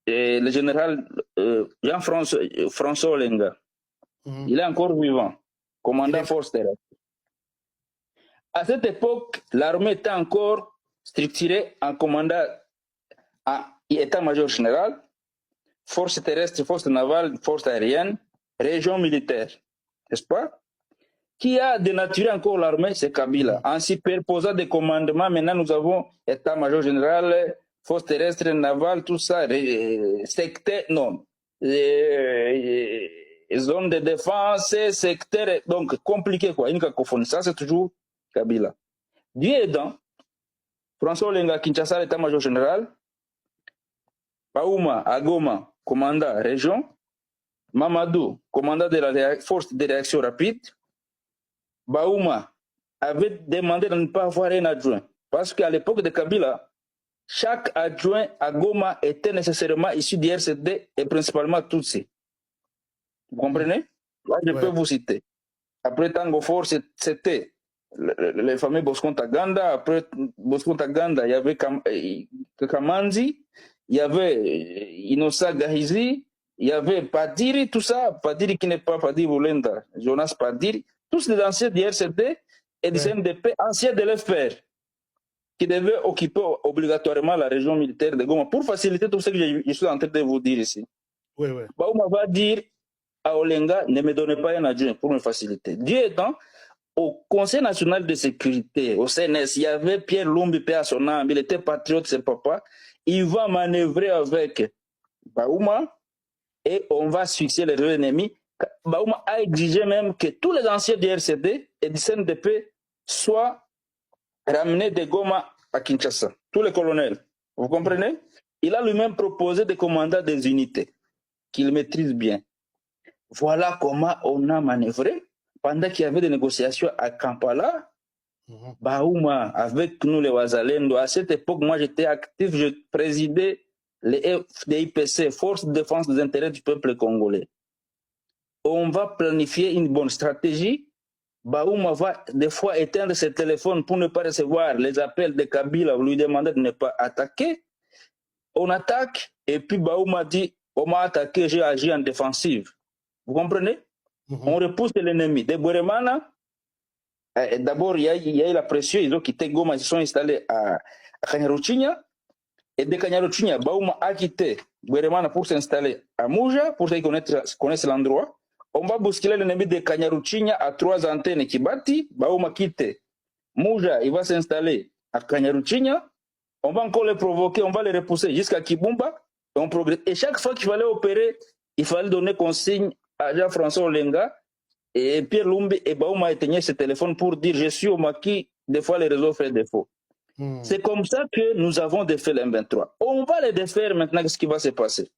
le général François Olenga. Il est encore vivant, commandant force terrestre. À cette époque, l'armée était encore structurée en commandant à état-major général, force terrestre, force navale, force aérienne, région militaire, n'est-ce pas? Qui a dénaturé encore l'armée, c'est Kabila. En superposant des commandements, maintenant nous avons état-major général, force terrestre, navale, tout ça, secteur, non, zone de défense, secteur, donc compliqué quoi, une cacophonie, ça c'est toujours Kabila. Dieu aidant, François Olenga, Kinshasa, l'état-major général, Baouma, Agoma, commandant région, Mamadou, commandant de la force de réaction rapide. Baouma avait demandé de ne pas avoir un adjoint, parce qu'à l'époque de Kabila, chaque adjoint à Goma était nécessairement issu du RCD et principalement Tutsi. Vous comprenez? Là, je peux vous citer. Après Tango Force, c'était le fameux Bosco Ntaganda. Après Bosco Ntaganda, il y avait Kamanzi, il y avait Inosa Gahizi, il y avait Padiri, tout ça. Padiri qui n'est pas Padiri Volenda, Jonas Padiri. Tous les anciens du RCD et du CNDP, anciens de l'FPR, qui devaient occuper obligatoirement la région militaire de Goma pour faciliter tout ce que je suis en train de vous dire ici. Baouma va dire à Olenga, ne me donnez pas un adjoint pour me faciliter. Dieu étant, au Conseil national de sécurité, au CNS, il y avait Pierre Lumbi, paix à son âme, il était patriote, c'est papa. Il va manœuvrer avec Baouma et on va succéder les deux ennemis. Baouma a exigé même que tous les anciens du RCD et du CNDP soient ramenés de Goma à Kinshasa. Tous les colonels. Vous comprenez? Il a lui-même proposé des commandants des unités qu'il maîtrise bien. Voilà comment on a manœuvré. Pendant qu'il y avait des négociations à Kampala, Baouma, avec nous les Wazalendo, à cette époque, moi j'étais actif, je présidais les FDIPC, Force de défense des intérêts du peuple congolais. On va planifier une bonne stratégie. Baouma va des fois éteindre ses téléphones pour ne pas recevoir les appels de Kabila, lui demander de ne pas attaquer. On attaque et puis Baouma dit on m'a attaqué, j'ai agi en défensive. Vous comprenez? On repousse l'ennemi. De Bweremana, d'abord il y a eu la pression, ils ont quitté Goma, ils se sont installés à Kanyaruchinya. Et de Kanyaruchinya, Baouma a quitté Bweremana pour s'installer à Mouja, pour ceux qui connaissent l'endroit. On va bousculer l'ennemi de Kanyaruchinya à 3 antennes Kibati. Baouma quitte Mouja, il va s'installer à Kanyaruchinya. On va encore les provoquer, on va les repousser jusqu'à Kibumba. Et on progresse. Et chaque fois qu'il fallait opérer, il fallait donner consigne à Jean-François Olenga et Pierre Lumbi et Baouma éteignaient ce téléphone pour dire je suis au maquis, des fois les réseaux font défaut. C'est comme ça que nous avons défait les M23. On va les défaire maintenant, qu'est-ce qui va se passer?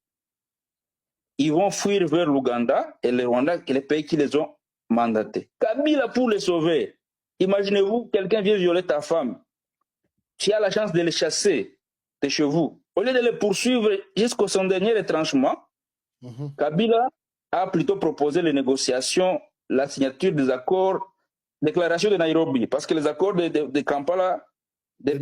Ils vont fuir vers l'Ouganda et le Rwanda, les pays qui les ont mandatés. Kabila pour les sauver. Imaginez-vous, quelqu'un vient violer ta femme. Tu as la chance de les chasser de chez vous. Au lieu de les poursuivre jusqu'au son dernier retranchement, Kabila a plutôt proposé les négociations, la signature des accords, déclaration de Nairobi, parce que les accords de Kampala de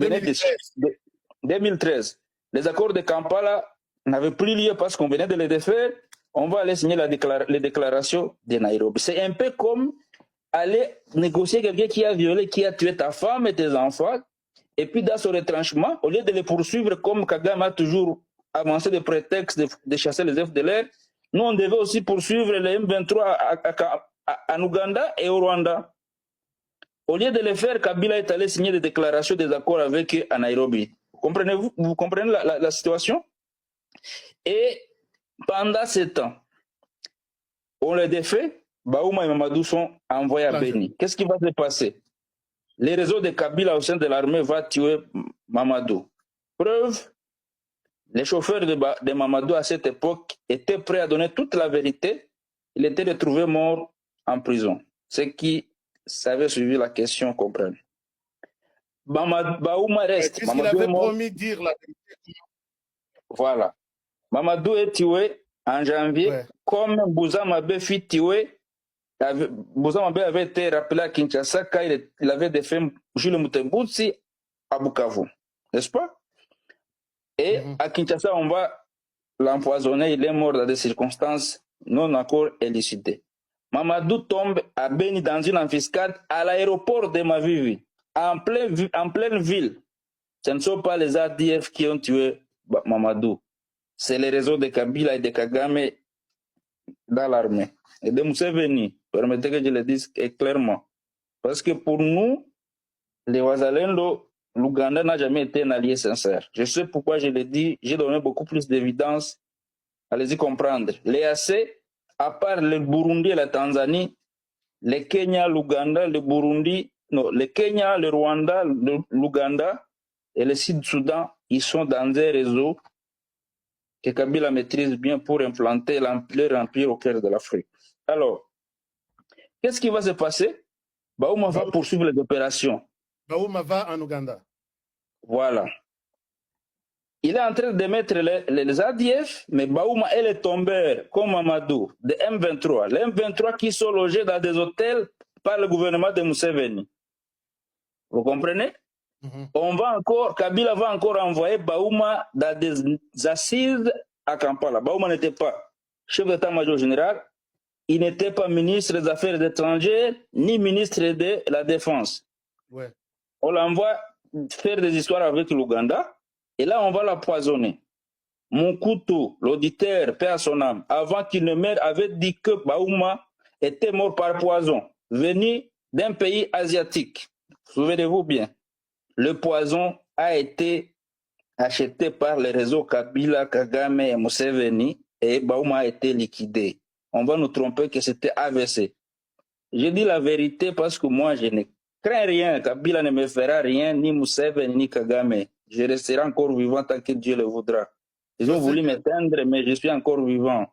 2013, les accords de Kampala n'avaient plus lieu parce qu'on venait de les défaire. On va aller signer les déclarations de Nairobi. C'est un peu comme aller négocier quelqu'un qui a violé, qui a tué ta femme et tes enfants, et puis dans son retranchement, au lieu de les poursuivre comme Kagame a toujours avancé des prétextes de chasser les FDLR, nous on devait aussi poursuivre les M23 en Ouganda et au Rwanda. Au lieu de le faire, Kabila est allé signer des déclarations, des accords avec eux à Nairobi. Vous comprenez la situation? Et pendant ce temps, on les défait, Baouma et Mamadou sont envoyés à Beni. Qu'est-ce qui va se passer? Les réseaux de Kabila au sein de l'armée vont tuer Mamadou. Preuve, les chauffeurs de Mamadou à cette époque étaient prêts à donner toute la vérité. Il était retrouvé mort en prison. Ceux qui avaient suivi la question comprennent. Baouma reste. Qu'est-ce qu'il avait promis de dire la vérité? Voilà. Mamadou est tué en janvier, comme Bouzamabe fut tué. Bouzamabe avait été rappelé à Kinshasa quand il avait défait Jules Mutembutsi à Bukavu. N'est-ce pas? Et à Kinshasa, on va l'empoisonné, il est mort dans des circonstances non encore élucidées. Mamadou tombe à Beni dans une embuscade à l'aéroport de Mavivi, en pleine ville. Ce ne sont pas les ADF qui ont tué Mamadou. C'est les réseaux de Kabila et de Kagame dans l'armée. Et de Museveni, permettez que je le dise clairement. Parce que pour nous, les Wazalendo, l'Ouganda n'a jamais été un allié sincère. Je sais pourquoi je le dis, j'ai donné beaucoup plus d'évidence. Allez-y comprendre. Les AC, à part le Burundi et la Tanzanie, le Kenya, l'Ouganda, le Burundi, non, le Kenya, le Rwanda, l'Ouganda et le Sud-Soudan, ils sont dans des réseaux que Kabila maîtrise bien pour implanter leur empire au cœur de l'Afrique. Alors, qu'est-ce qui va se passer? Baouma va poursuivre les opérations. Baouma va en Ouganda. Voilà. Il est en train de mettre les ADF, mais Baouma et les tombeurs, comme Mamadou, de M23. Les M23 qui sont logés dans des hôtels par le gouvernement de Museveni. Vous comprenez? Kabila va encore envoyer Baouma dans des assises à Kampala. Baouma n'était pas chef d'état-major général, il n'était pas ministre des Affaires étrangères, ni ministre de la Défense. Ouais. On l'envoie faire des histoires avec l'Ouganda, et là on va l'empoisonner. Mon couteau, l'auditeur, paix à son âme, avant qu'il ne meure, avait dit que Baouma était mort par poison, venu d'un pays asiatique. Souvenez-vous bien. Le poison a été acheté par les réseaux Kabila, Kagame et Museveni et Baouma a été liquidé. On va nous tromper que c'était AVC. Je dis la vérité parce que moi, je ne crains rien. Kabila ne me fera rien, ni Museveni, ni Kagame. Je resterai encore vivant tant que Dieu le voudra. Ils ont voulu m'éteindre, mais je suis encore vivant.